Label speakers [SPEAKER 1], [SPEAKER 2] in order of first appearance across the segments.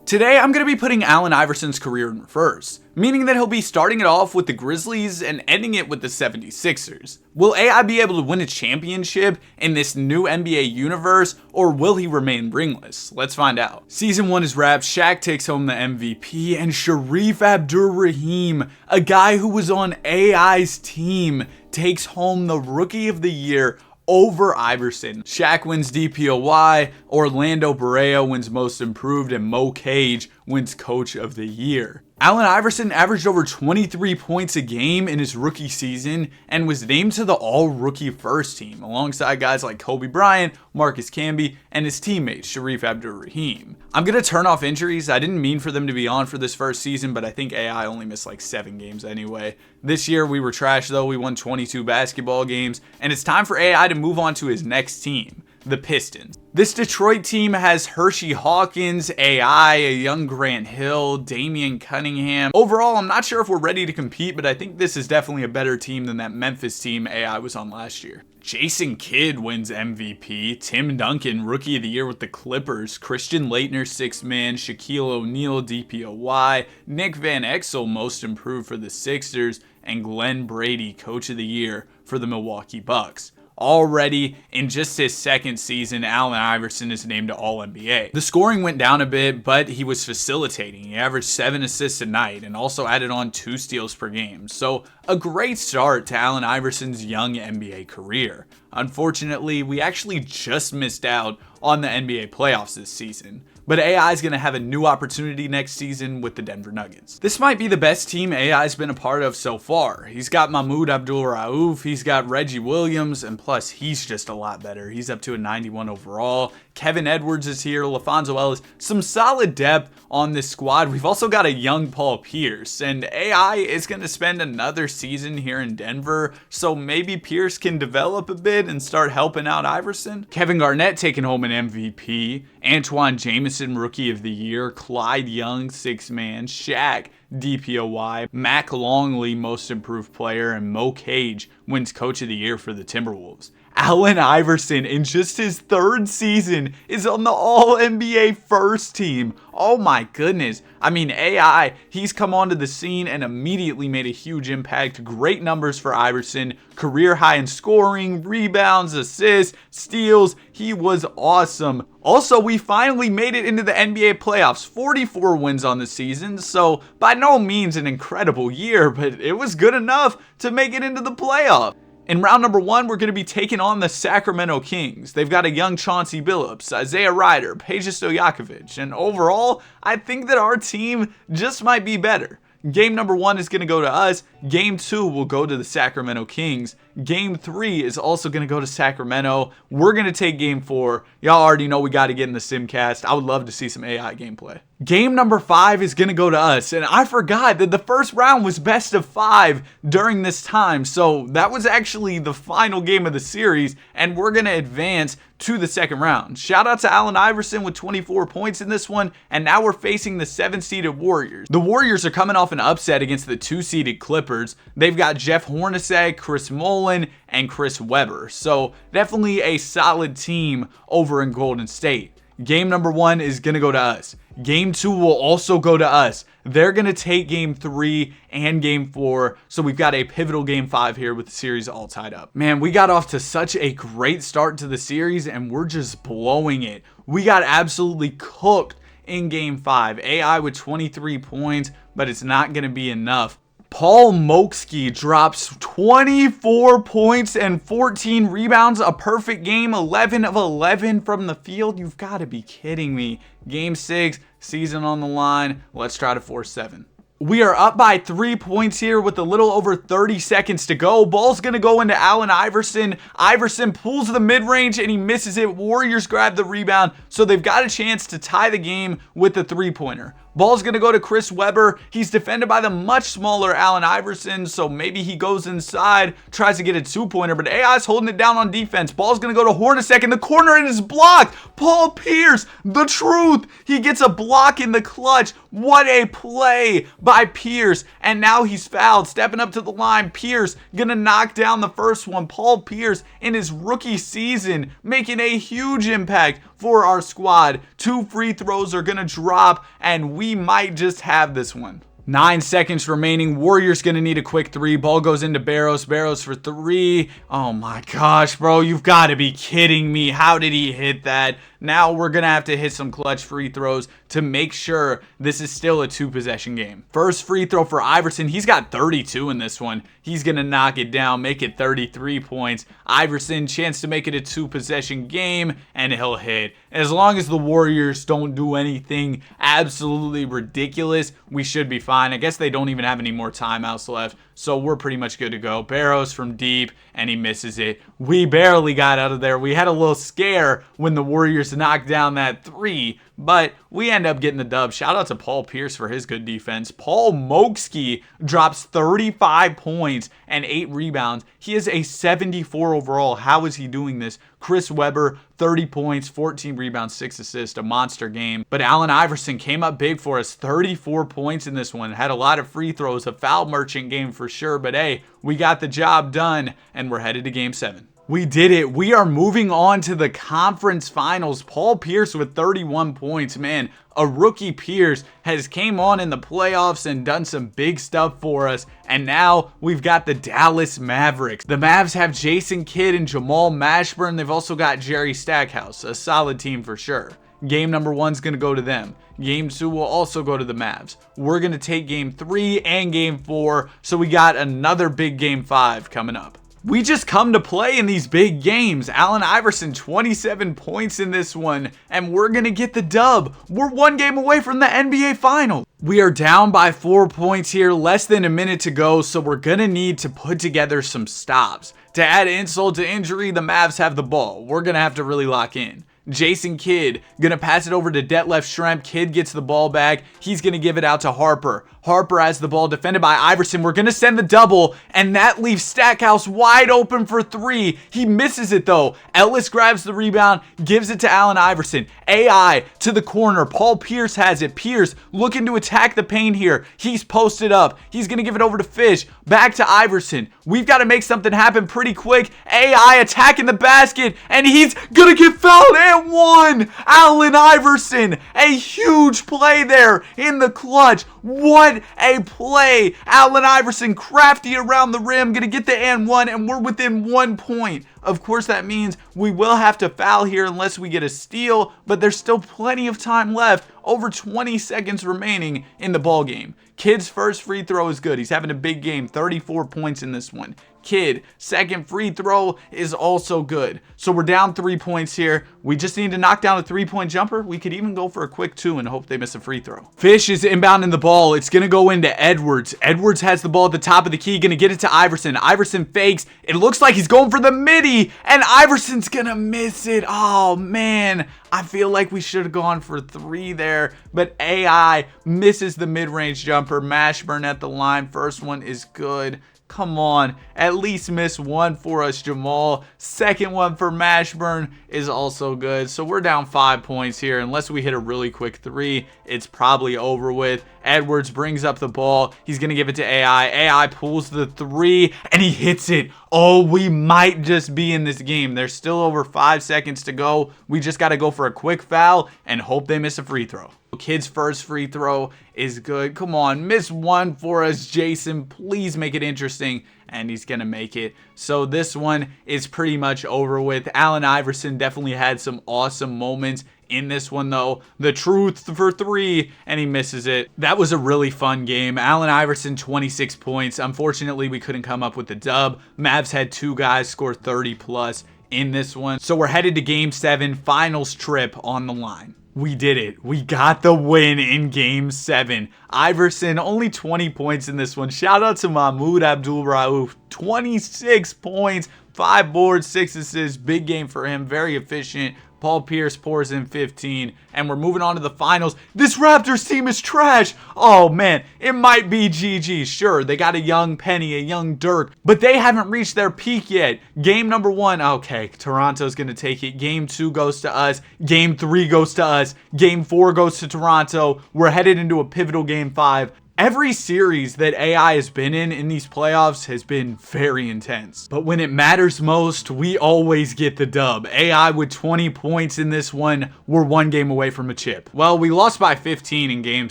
[SPEAKER 1] Today, I'm going to be putting Allen Iverson's career in reverse, meaning that he'll be starting it off with the Grizzlies and ending it with the 76ers. Will AI be able to win a championship in this new NBA universe, or will he remain ringless? Let's find out. Season 1 is wrapped, Shaq takes home the MVP, and Shareef Abdur-Rahim, a guy who was on AI's team, takes home the Rookie of the Year over Iverson. Shaq wins DPOY, Orlando Barea wins Most Improved, and Mo Cage wins Coach of the Year. Allen Iverson averaged over 23 points a game in his rookie season and was named to the all-rookie first team alongside guys like Kobe Bryant, Marcus Camby, and his teammate Shareef Abdur-Rahim. I'm going to turn off injuries. I didn't mean for them to be on for this first season, but I think AI only missed like 7 games anyway. This year we were trash though. We won 22 basketball games, and it's time for AI to move on to his next team, the Pistons. This Detroit team has Hershey Hawkins, AI, a young Grant Hill, Damian Cunningham. Overall, I'm not sure if we're ready to compete, but I think this is definitely a better team than that Memphis team AI was on last year. Jason Kidd wins MVP, Tim Duncan Rookie of the Year with the Clippers, Christian Laettner 6th Man, Shaquille O'Neal DPOY, Nick Van Exel Most Improved for the Sixers, and Glenn Brady Coach of the Year for the Milwaukee Bucks. Already in just his second season, Allen Iverson is named to All-NBA. The scoring went down a bit, but he was facilitating. He averaged 7 assists a night and also added on 2 steals per game. So a great start to Allen Iverson's young NBA career. Unfortunately, we actually just missed out on the NBA playoffs this season. But AI is going to have a new opportunity next season with the Denver Nuggets. This might be the best team AI's been a part of so far. He's got Mahmoud Abdul-Rauf, he's got Reggie Williams, and plus he's just a lot better. He's up to a 91 overall. Kevin Edwards is here, LaFonso Ellis, some solid depth on this squad. We've also got a young Paul Pierce, and AI is going to spend another season here in Denver, so maybe Pierce can develop a bit and start helping out Iverson. Kevin Garnett taking home an MVP, Antoine Jameson Rookie of the Year, Clyde Young 6th Man, Shaq DPOY, Mac Longley Most Improved Player, and Mo Cage wins Coach of the Year for the Timberwolves. Allen Iverson, in just his 3rd season, is on the All-NBA first team. Oh my goodness. I mean, AI, he's come onto the scene and immediately made a huge impact. Great numbers for Iverson. Career high in scoring, rebounds, assists, steals. He was awesome. Also, we finally made it into the NBA playoffs. 44 wins on the season, so by no means an incredible year, but it was good enough to make it into the playoffs. In round number 1, we're going to be taking on the Sacramento Kings. They've got a young Chauncey Billups, Isaiah Rider, Peja Stojakovic, and overall, I think that our team just might be better. Game number 1 is going to go to us. Game 2 will go to the Sacramento Kings. Game 3 is also going to go to Sacramento. We're going to take Game 4. Y'all already know we got to get in the Simcast. I would love to see some AI gameplay. Game number 5 is going to go to us. And I forgot that the first round was best of 5 during this time. So that was actually the final game of the series. And we're going to advance to the second round. Shout out to Allen Iverson with 24 points in this one. And now we're facing the 7-seeded Warriors. The Warriors are coming off an upset against the 2-seeded Clippers. They've got Jeff Hornacek, Chris Mullin, and Chris Webber. So definitely a solid team over in Golden State. Game number 1 is going to go to us. Game 2 will also go to us. They're going to take Game 3 and Game 4. So we've got a pivotal Game 5 here with the series all tied up. Man, we got off to such a great start to the series and we're just blowing it. We got absolutely cooked in Game 5. AI with 23 points, but it's not going to be enough. Paul Moksky drops 24 points and 14 rebounds, a perfect game, 11 of 11 from the field. You've got to be kidding me. Game 6, season on the line. Let's try to force 7. We are up by 3 points here with a little over 30 seconds to go. Ball's going to go into Allen Iverson. Iverson pulls the mid-range and he misses it. Warriors grab the rebound, so they've got a chance to tie the game with the 3-pointer. Ball's going to go to Chris Webber. He's defended by the much smaller Allen Iverson, so maybe he goes inside, tries to get a 2-pointer, but AI's holding it down on defense. Ball's going to go to Hornacek in the corner and is blocked. Paul Pierce, the truth. He gets a block in the clutch. What a play by by Pierce, and now he's fouled. Stepping up to the line, Pierce gonna knock down the first one. Paul Pierce in his rookie season making a huge impact for our squad. 2 free throws are gonna drop, and we might just have this one. 9 seconds remaining. Warriors gonna need a quick 3. Ball goes into Barros. Barros for 3. Oh my gosh, bro. You've got to be kidding me. How did he hit that? Now we're gonna have to hit some clutch free throws to make sure this is still a 2-possession game. First free throw for Iverson. He's got 32 in this one. He's gonna knock it down, make it 33 points. Iverson, chance to make it a 2-possession game, and he'll hit. As long as the Warriors don't do anything absolutely ridiculous, we should be fine. I guess they don't even have any more timeouts left, so we're pretty much good to go. Barros from deep, and he misses it. We barely got out of there. We had a little scare when the Warriors knocked down that 3, but we end up getting the dub. Shout out to Paul Pierce for his good defense. Paul Mokski drops 35 points and 8 rebounds. He is a 74 overall. How is he doing this? Chris Webber, 30 points, 14 rebounds, 6 assists, a monster game. But Allen Iverson came up big for us, 34 points in this one. Had a lot of free throws, a foul merchant game for sure. But hey, we got the job done, and we're headed to game 7. We did it. We are moving on to the conference finals. Paul Pierce with 31 points. Man, a rookie Pierce has came on in the playoffs and done some big stuff for us. And now we've got the Dallas Mavericks. The Mavs have Jason Kidd and Jamal Mashburn. They've also got Jerry Stackhouse, a solid team for sure. Game number 1 is going to go to them. Game 2 will also go to the Mavs. We're going to take game 3 and game 4. So we got another big game 5 coming up. We just come to play in these big games. Allen Iverson, 27 points in this one, and we're going to get the dub. We're 1 game away from the NBA Finals. We are down by 4 points here, less than a minute to go, so we're going to need to put together some stops. To add insult to injury, the Mavs have the ball. We're going to have to really lock in. Jason Kidd gonna pass it over to Detlef Schrempf. Kidd gets the ball back. He's gonna give it out to Harper. Harper has the ball defended by Iverson. We're gonna send the double, and that leaves Stackhouse wide open for 3. He misses it though. Ellis grabs the rebound, gives it to Allen Iverson. AI to the corner. Paul Pierce has it. Pierce looking to attack the paint here. He's posted up. He's gonna give it over to Fish. Back to Iverson. We've got to make something happen pretty quick. AI attacking the basket, and he's gonna get fouled and 1. Allen Iverson, a huge play there in the clutch. What a play. Allen Iverson, crafty around the rim, gonna get the and 1, and we're within 1 point. Of course, that means we will have to foul here unless we get a steal, but there's still plenty of time left. Over 20 seconds remaining in the ball game. Kidd's first free throw is good. He's having a big game, 34 points in this one. Kidd, second free throw is also good. So we're down 3 points here. We just need to knock down a 3-point jumper. We could even go for a quick 2 and hope they miss a free throw. Fish is inbounding the ball. It's going to go into Edwards. Edwards has the ball at the top of the key. Going to get it to Iverson. Iverson fakes. It looks like he's going for the midi, and Iverson's going to miss it. Oh, man. I feel like we should have gone for 3 there, but AI misses the mid-range jumper. Mashburn at the line. First one is good. Come on, at least miss 1 for us, Jamal. Second one for Mashburn is also good. So we're down 5 points here. Unless we hit a really quick 3, it's probably over with. Edwards brings up the ball. He's going to give it to AI. AI pulls the 3, and he hits it. Oh, we might just be in this game. There's still over 5 seconds to go. We just got to go for a quick foul and hope they miss a free throw. Kidd's first free throw is good. Come on, miss 1 for us, Jason. Please make it interesting. And he's going to make it. So this one is pretty much over with. Allen Iverson definitely had some awesome moments in this one, though. The truth for 3, and he misses it. That was a really fun game. Allen Iverson, 26 points. Unfortunately, we couldn't come up with the dub. Mavs had 2 guys score 30 plus in this one. So we're headed to game 7, finals trip on the line. We did it. We got the win in game 7. Iverson, only 20 points in this one. Shout out to Mahmoud Abdul-Rauf. 26 points, 5 boards, 6 assists. Big game for him. Very efficient. Paul Pierce pours in 15, and we're moving on to the finals. This Raptors team is trash. Oh, man, it might be GG. Sure, they got a young Penny, a young Dirk, but they haven't reached their peak yet. Game number 1, okay, Toronto's going to take it. Game 2 goes to us. Game 3 goes to us. Game 4 goes to Toronto. We're headed into a pivotal game 5. Every series that AI has been in these playoffs has been very intense. But when it matters most, we always get the dub. AI with 20 points in this one. We're one game away from a chip. Well, we lost by 15 in game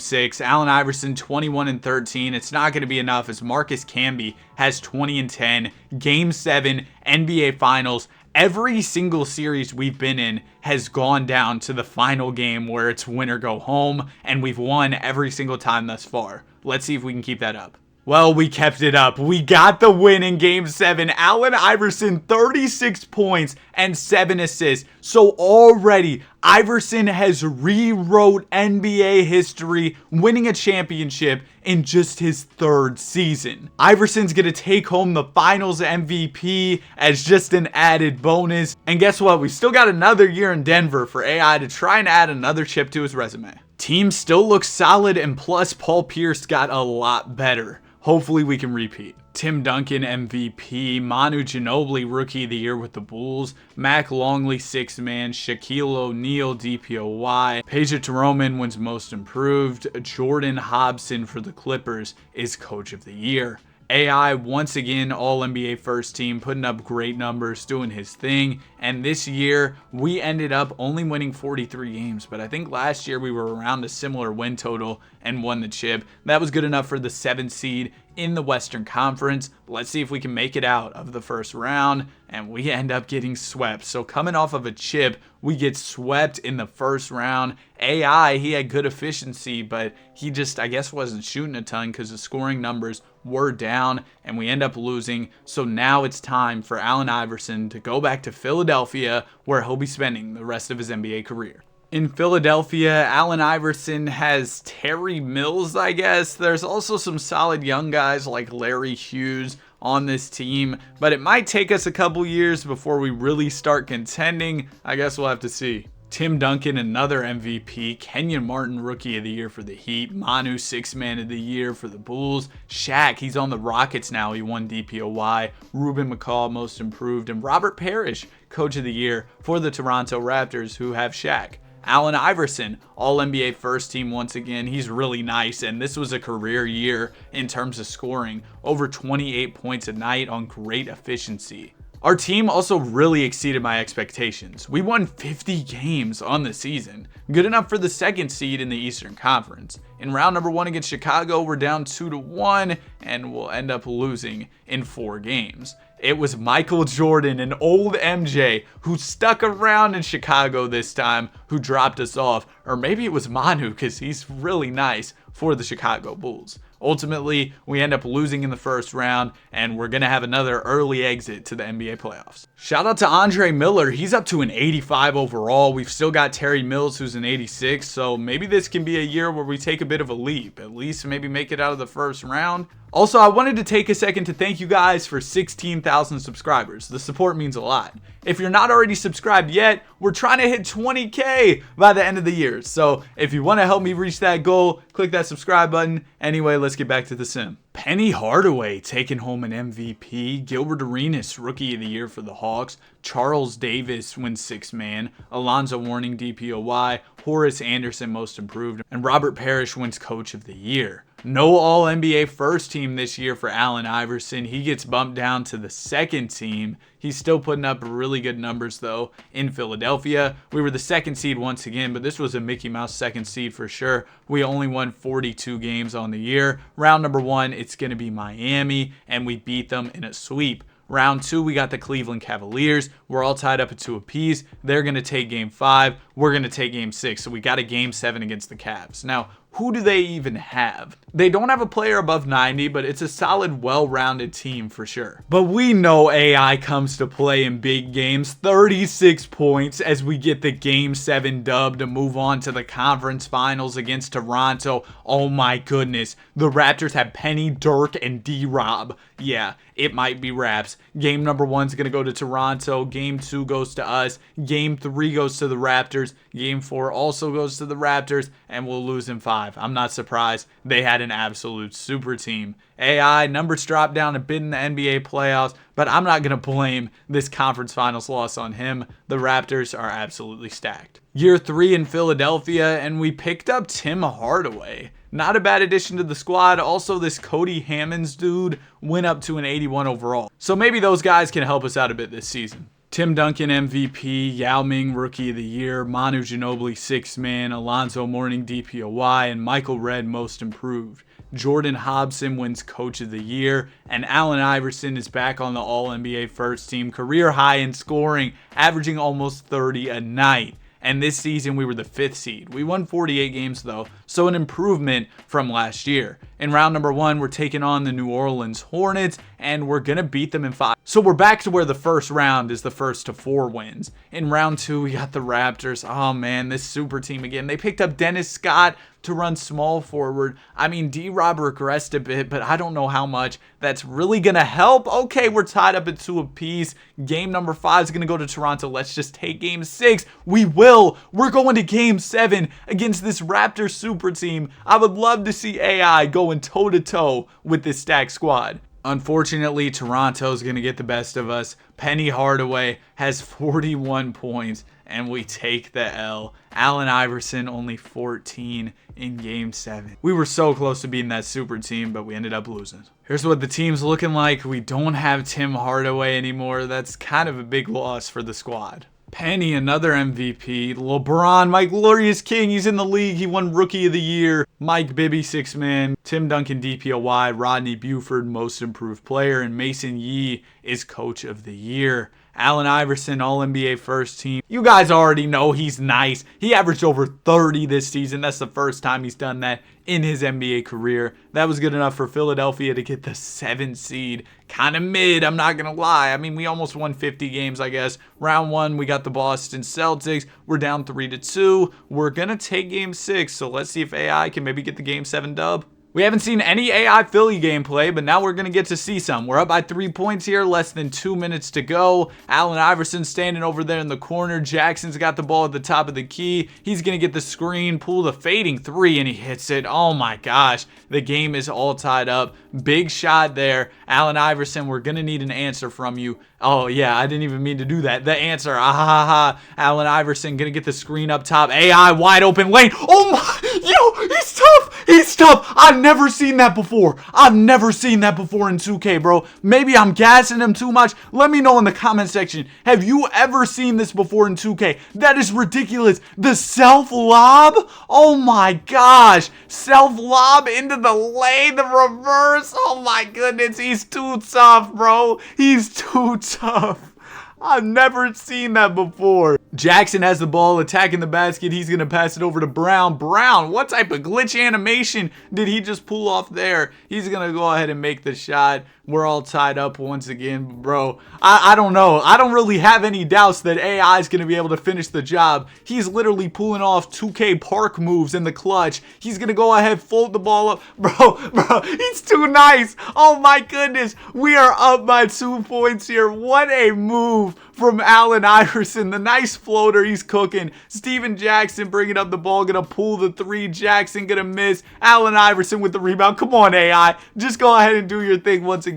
[SPEAKER 1] 6. Allen Iverson 21 and 13. It's not going to be enough as Marcus Camby has 20 and 10. Game 7, NBA Finals. Every single series we've been in has gone down to the final game where it's win or go home, and we've won every single time thus far. Let's see if we can keep that up. Well, we kept it up. We got the win in Game 7. Allen Iverson, 36 points and 7 assists. So already, Iverson has rewrote NBA history, winning a championship in just his 3rd season. Iverson's going to take home the Finals MVP as just an added bonus. And guess what? We still got another year in Denver for AI to try and add another chip to his resume. Team still looks solid, and plus Paul Pierce got a lot better. Hopefully we can repeat. Tim Duncan MVP, Manu Ginobili Rookie of the Year with the Bulls, Mac Longley 6th Man, Shaquille O'Neal DPOY, Peja Toroman wins Most Improved, Jordan Hobson for the Clippers is Coach of the Year. AI once again All-NBA first team, putting up great numbers, doing his thing. And this year we ended up only winning 43 games, but I think last year we were around a similar win total and won the chip. That was good enough for the 7th seed in the Western Conference. Let's see if we can make it out of the first round, and we end up getting swept. So coming off of a chip, we get swept in the first round. AI, he had good efficiency, but he just, I guess, wasn't shooting a ton because the scoring numbers were down, and we end up losing. So now it's time for Allen Iverson to go back to Philadelphia, where he'll be spending the rest of his NBA career. In Philadelphia, Allen Iverson has Terry Mills, I guess. There's also some solid young guys like Larry Hughes on this team, but it might take us a couple years before we really start contending. I guess we'll have to see. Tim Duncan, another MVP. Kenyon Martin, Rookie of the Year for the Heat. Manu, 6th Man of the Year for the Bulls. Shaq, he's on the Rockets now. He won DPOY. Ruben McCall, Most Improved. And Robert Parrish, Coach of the Year for the Toronto Raptors, who have Shaq. Allen Iverson, All-NBA first team once again. He's really nice, and this was a career year in terms of scoring. Over 28 points a night on great efficiency. Our team also really exceeded my expectations. We won 50 games on the season, good enough for the 2nd seed in the Eastern Conference. In round number 1 against Chicago, we're down 2-1, and we'll end up losing in 4 games. It was Michael Jordan, an old MJ, who stuck around in Chicago this time, who dropped us off. Or maybe it was Manu, because he's really nice for the Chicago Bulls. Ultimately, we end up losing in the first round, and we're going to have another early exit to the NBA playoffs. Shout out to Andre Miller. He's up to an 85 overall. We've still got Terry Mills, who's an 86, so maybe this can be a year where we take a bit of a leap. At least maybe make it out of the first round. Also, I wanted to take a second to thank you guys for 16,000 subscribers. The support means a lot. If you're not already subscribed yet, we're trying to hit 20K by the end of the year. So if you want to help me reach that goal, click that subscribe button. Anyway, let's get back to the sim. Penny Hardaway taking home an MVP. Gilbert Arenas, Rookie of the Year for the Hawks. Charles Davis wins 6th Man. Alonzo Mourning DPOY. Horace Anderson Most Improved. And Robert Parrish wins Coach of the Year. No All-NBA first team this year for Allen Iverson. He gets bumped down to the 2nd team. He's still putting up really good numbers, though, in Philadelphia. We were the 2nd seed once again, but this was a Mickey Mouse 2nd seed for sure. We only won 42 games on the year. Round number 1, it's going to be Miami, and we beat them in a sweep. Round 2, we got the Cleveland Cavaliers. We're all tied up at 2 apiece. They're going to take Game 5. We're going to take Game 6. So we got a Game 7 against the Cavs. Now, who do they even have? They don't have a player above 90, but it's a solid, well-rounded team for sure. But we know AI comes to play in big games. 36 points as we get the Game 7 dub to move on to the conference finals against Toronto. Oh my goodness. The Raptors have Penny, Dirk, and D-Rob. Yeah, it might be Raps. Game number 1's going to go to Toronto. Game 2 goes to us. Game 3 goes to the Raptors. Game 4 also goes to the Raptors. And we'll lose in 5. 5. I'm not surprised. They had an absolute super team. AI, numbers dropped down a bit in the NBA playoffs, but I'm not going to blame this conference finals loss on him. The Raptors are absolutely stacked. Year 3 in Philadelphia, and we picked up Tim Hardaway. Not a bad addition to the squad. Also, this Cody Hammonds dude went up to an 81 overall. So maybe those guys can help us out a bit this season. Tim Duncan MVP, Yao Ming Rookie of the Year, Manu Ginobili 6th Man, Alonzo Mourning DPOY, and Michael Redd Most Improved. Jordan Hobson wins Coach of the Year, and Allen Iverson is back on the All-NBA first team, career high in scoring, averaging almost 30 a night. And this season, we were the 5th seed. We won 48 games, though, so an improvement from last year. In round number 1, we're taking on the New Orleans Hornets, and we're going to beat them in 5. So we're back to where the first round is the first to 4 wins. In round 2, we got the Raptors. Oh, man, this super team again. They picked up Dennis Scott to run small forward. I mean, D-Rob regressed a bit, but I don't know how much that's really going to help. Okay, we're tied up at 2 apiece. Game number 5 is going to go to Toronto. Let's just take game 6. We will. We're going to game 7 against this Raptor super team. I would love to see AI going toe-to-toe with this stacked squad. Unfortunately, Toronto's going to get the best of us. Penny Hardaway has 41 points, and we take the L. Allen Iverson only 14 in Game 7. We were so close to beating that super team, but we ended up losing. Here's what the team's looking like. We don't have Tim Hardaway anymore. That's kind of a big loss for the squad. Penny, another MVP. LeBron, my glorious king. He's in the league. He won Rookie of the Year. Mike Bibby, 6th Man. Tim Duncan, DPOY. Rodney Buford, Most Improved Player. And Mason Yee is Coach of the Year. Allen Iverson, All-NBA first team. You guys already know he's nice. He averaged over 30 this season. That's the first time he's done that in his NBA career. That was good enough for Philadelphia to get the 7th seed. Kind of mid, I'm not going to lie. I mean, we almost won 50 games, I guess. Round 1, we got the Boston Celtics. We're down 3-2. We're going to take game 6, so let's see if AI can maybe get the game 7 dub. We haven't seen any AI Philly gameplay, but now we're going to get to see some. We're up by 3 points here, less than 2 minutes to go. Allen Iverson standing over there in the corner. Jackson's got the ball at the top of the key. He's going to get the screen, pull the fading 3, and he hits it. Oh my gosh, the game is all tied up. Big shot there. Allen Iverson, we're going to need an answer from you. Oh yeah, I didn't even mean to do that. The answer, Allen Iverson going to get the screen up top. AI wide open lane. Oh my, yo, he's tough. He's tough. I've never seen that before. I've never seen that before in 2K, bro. Maybe I'm gassing him too much. Let me know in the comment section. Have you ever seen this before in 2K? That is ridiculous. The self lob. Oh my gosh. Self lob into the lane, the reverse. Oh my goodness. He's too tough, bro. He's too tough. I've never seen that before. Jackson has the ball attacking the basket. He's going to pass it over to Brown. Brown, what type of glitch animation did he just pull off there? He's going to go ahead and make the shot. We're all tied up once again, bro. I don't know. I don't really have any doubts that AI is going to be able to finish the job. He's literally pulling off 2K park moves in the clutch. He's going to go ahead, fold the ball up. Bro, he's too nice. Oh my goodness. We are up by 2 points here. What a move from Allen Iverson. The nice floater he's cooking. Steven Jackson bringing up the ball. Going to pull the 3. Jackson going to miss. Allen Iverson with the rebound. Come on, AI. Just go ahead and do your thing once again.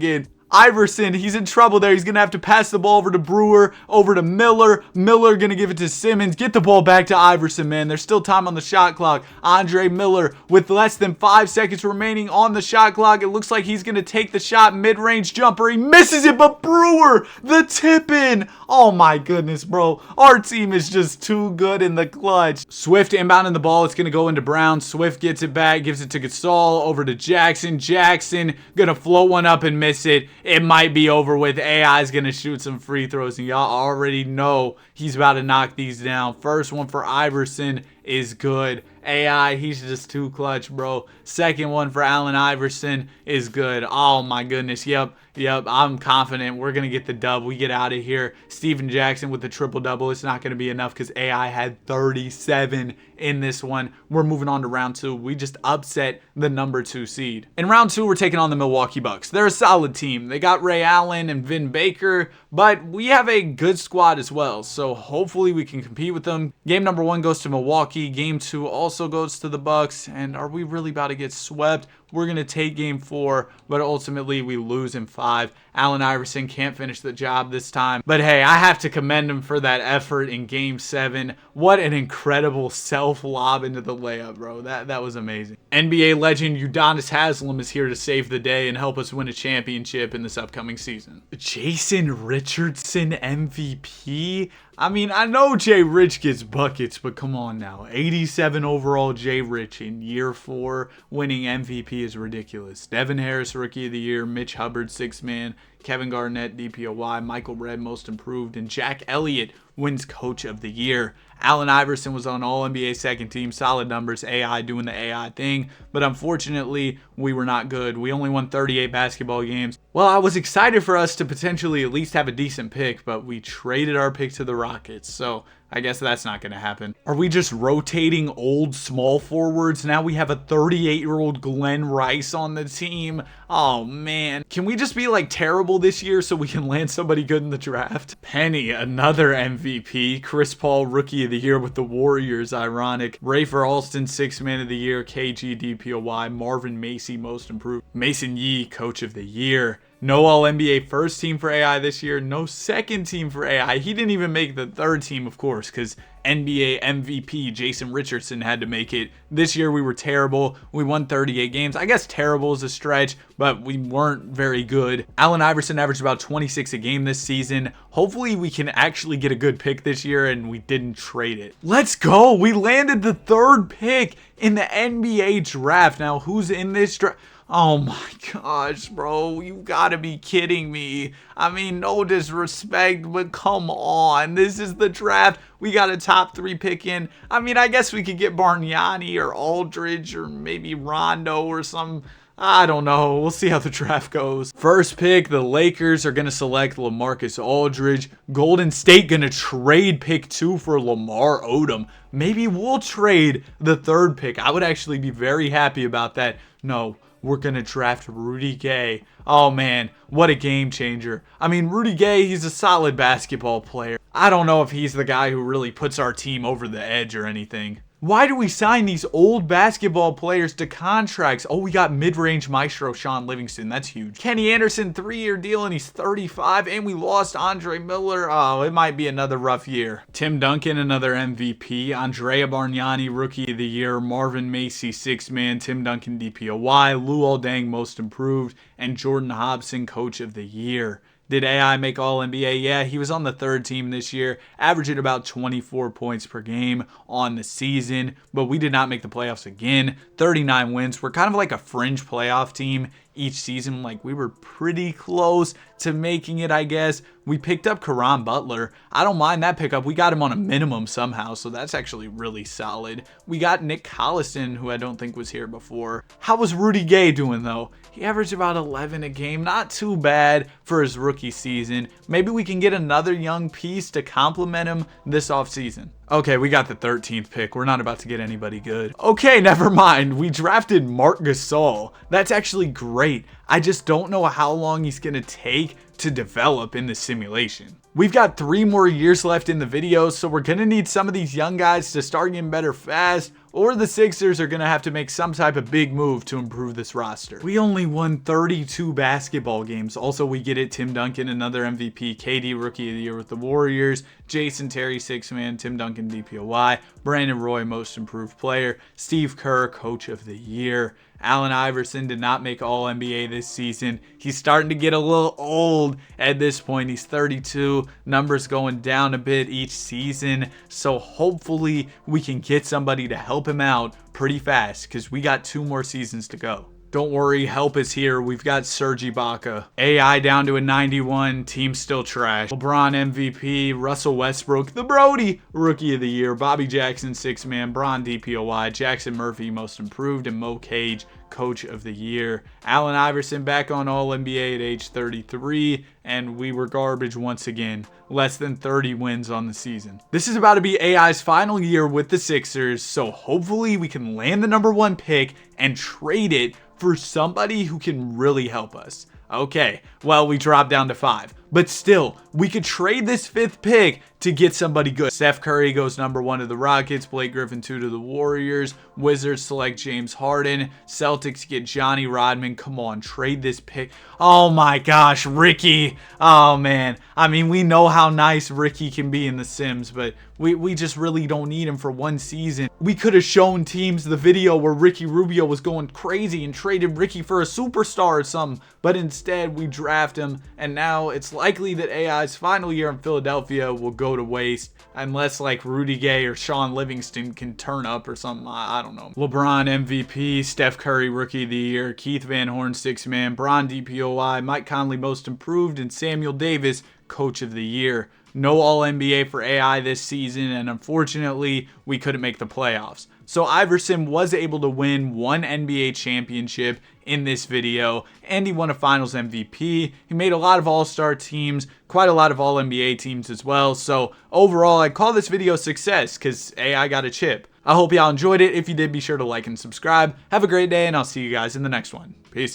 [SPEAKER 1] Iverson, he's in trouble there. He's going to have to pass the ball over to Brewer, over to Miller. Miller going to give it to Simmons. Get the ball back to Iverson, man. There's still time on the shot clock. Andre Miller with less than 5 seconds remaining on the shot clock. It looks like he's going to take the shot. Mid-range jumper. He misses it, but Brewer, the tip-in. Oh my goodness, bro. Our team is just too good in the clutch. Swift inbounding the ball. It's going to go into Brown. Swift gets it back, gives it to Gasol, over to Jackson. Jackson going to float one up and miss it. It might be over with. AI is going to shoot some free throws, and y'all already know he's about to knock these down. First one for Iverson is good. AI, he's just too clutch, bro. Second one for Allen Iverson is good. Oh, my goodness. Yep. I'm confident we're going to get the dub. We get out of here. Steven Jackson with the triple-double. It's not going to be enough because AI had 37 in this one. We're moving on to round 2. We just upset the number 2 seed. In round 2, we're taking on the Milwaukee Bucks. They're a solid team. They got Ray Allen and Vin Baker, but we have a good squad as well, so hopefully we can compete with them. Game number 1 goes to Milwaukee. Game 2 also goes to the Bucks. And are we really about to get swept? We're going to take game 4, but ultimately we lose in 5. Allen Iverson can't finish the job this time. But hey, I have to commend him for that effort in game 7. What an incredible self-lob into the layup, bro. That was amazing. NBA legend Udonis Haslem is here to save the day and help us win a championship in this upcoming season. Jason Richardson MVP? I mean, I know Jay Rich gets buckets, but come on now. 87 overall Jay Rich in year 4, winning MVP is ridiculous. Devin Harris, Rookie of the Year. Mitch Hubbard, 6th man. Kevin Garnett, DPOY. Michael Redd, Most Improved. And Jack Elliott wins Coach of the Year. Allen Iverson was on All-NBA second team. Solid numbers. AI doing the AI thing. But unfortunately, we were not good. We only won 38 basketball games. Well, I was excited for us to potentially at least have a decent pick, but we traded our pick to the Rockets. So I guess that's not going to happen. Are we just rotating old small forwards? Now we have a 38-year-old Glenn Rice on the team. Oh, man. Can we just be like terrible this year so we can land somebody good in the draft? Penny, another MVP. Chris Paul, Rookie of the Year with the Warriors. Ironic. Rafer Alston, 6th man of the year. KG, DPOY. Marvin Macy, Most Improved. Mason Yee, Coach of the Year. No All-NBA first team for AI this year. No second team for AI. He didn't even make the third team, of course, because NBA MVP Jason Richardson had to make it. This year we were terrible. We won 38 games. I guess terrible is a stretch, but we weren't very good. Allen Iverson averaged about 26 a game this season. Hopefully we can actually get a good pick this year and we didn't trade it. Let's go. We landed the 3rd pick in the NBA draft. Now, who's in this draft? Oh my gosh, bro, you gotta be kidding me. I mean, no disrespect, but come on. This is the draft. We got a top 3 pick in. I mean, I guess we could get Bargnani or Aldridge or maybe Rondo or some. I don't know. We'll see how the draft goes. First pick, the Lakers are going to select LaMarcus Aldridge. Golden State going to trade pick 2 for Lamar Odom. Maybe we'll trade the 3rd pick. I would actually be very happy about that. No. We're going to draft Rudy Gay. Oh, man, what a game changer. I mean, Rudy Gay, he's a solid basketball player. I don't know if he's the guy who really puts our team over the edge or anything. Why do we sign these old basketball players to contracts? Oh, we got mid-range maestro Sean Livingston. That's huge. Kenny Anderson, 3-year deal, and he's 35. And we lost Andre Miller. Oh, it might be another rough year. Tim Duncan, another MVP. Andrea Bargnani, Rookie of the Year. Marvin Macy, 6th man. Tim Duncan, DPOY. Luol Deng, Most Improved. And Jordan Hobson, Coach of the Year. Did AI make All-NBA? Yeah, he was on the 3rd team this year, averaging about 24 points per game on the season, but we did not make the playoffs again. 39 wins. We're kind of like a fringe playoff team each season. Like, we were pretty close to making it, I guess. We picked up Caron Butler. I don't mind that pickup. We got him on a minimum somehow, so that's actually really solid. We got Nick Collison, who I don't think was here before. How was Rudy Gay doing, though? He averaged about 11 a game. Not too bad for his rookie season. Maybe we can get another young piece to complement him this offseason. Okay, we got the 13th pick. We're not about to get anybody good. Okay, never mind. We drafted Marc Gasol. That's actually great. I just don't know how long he's going to take to develop in the simulation. We've got 3 more years left in the video, so we're going to need some of these young guys to start getting better fast, or the Sixers are going to have to make some type of big move to improve this roster. We only won 32 basketball games. Also, we get it. Tim Duncan, another MVP. KD, Rookie of the Year with the Warriors. Jason Terry, 6th man. Tim Duncan, DPOY. Brandon Roy, Most Improved Player. Steve Kerr, Coach of the Year. Allen Iverson did not make All-NBA this season. He's starting to get a little old at this point. He's 32. Numbers going down a bit each season. So hopefully we can get somebody to help him out pretty fast because we got 2 more seasons to go. Don't worry, help is here. We've got Serge Ibaka. AI down to a 91. Team still trash. LeBron MVP. Russell Westbrook. The Brody. Rookie of the Year. Bobby Jackson, 6th man. Bron DPOY. Jackson Murphy, Most Improved. And Mo Cage, Coach of the Year. Allen Iverson back on All-NBA at age 33, and we were garbage once again. Less than 30 wins on the season. This is about to be AI's final year with the Sixers, so hopefully we can land the #1 pick and trade it for somebody who can really help us. Okay, well, we dropped down to 5. But still, we could trade this 5th pick to get somebody good. Steph Curry goes #1 to the Rockets, Blake Griffin 2 to the Warriors, Wizards select James Harden, Celtics get Johnny Rodman. Come on, trade this pick. Oh my gosh, Ricky. Oh man. I mean, we know how nice Ricky can be in The Sims, but we just really don't need him for 1 season. We could have shown teams the video where Ricky Rubio was going crazy and traded Ricky for a superstar or something, but instead we draft him, and now it's likely that AI's final year in Philadelphia will go to waste unless like Rudy Gay or Sean Livingston can turn up or something. I don't know. LeBron MVP, Steph Curry Rookie of the Year, Keith Van Horn 6th Man, Bron DPOY, Mike Conley Most Improved, and Samuel Davis Coach of the Year. No All-NBA for AI this season, and unfortunately, we couldn't make the playoffs. So Iverson was able to win 1 NBA championship in this video, and he won a Finals MVP. He made a lot of All-Star teams, quite a lot of All-NBA teams as well. So overall, I'd call this video a success because AI got a chip. I hope y'all enjoyed it. If you did, be sure to like and subscribe. Have a great day, and I'll see you guys in the next one. Peace.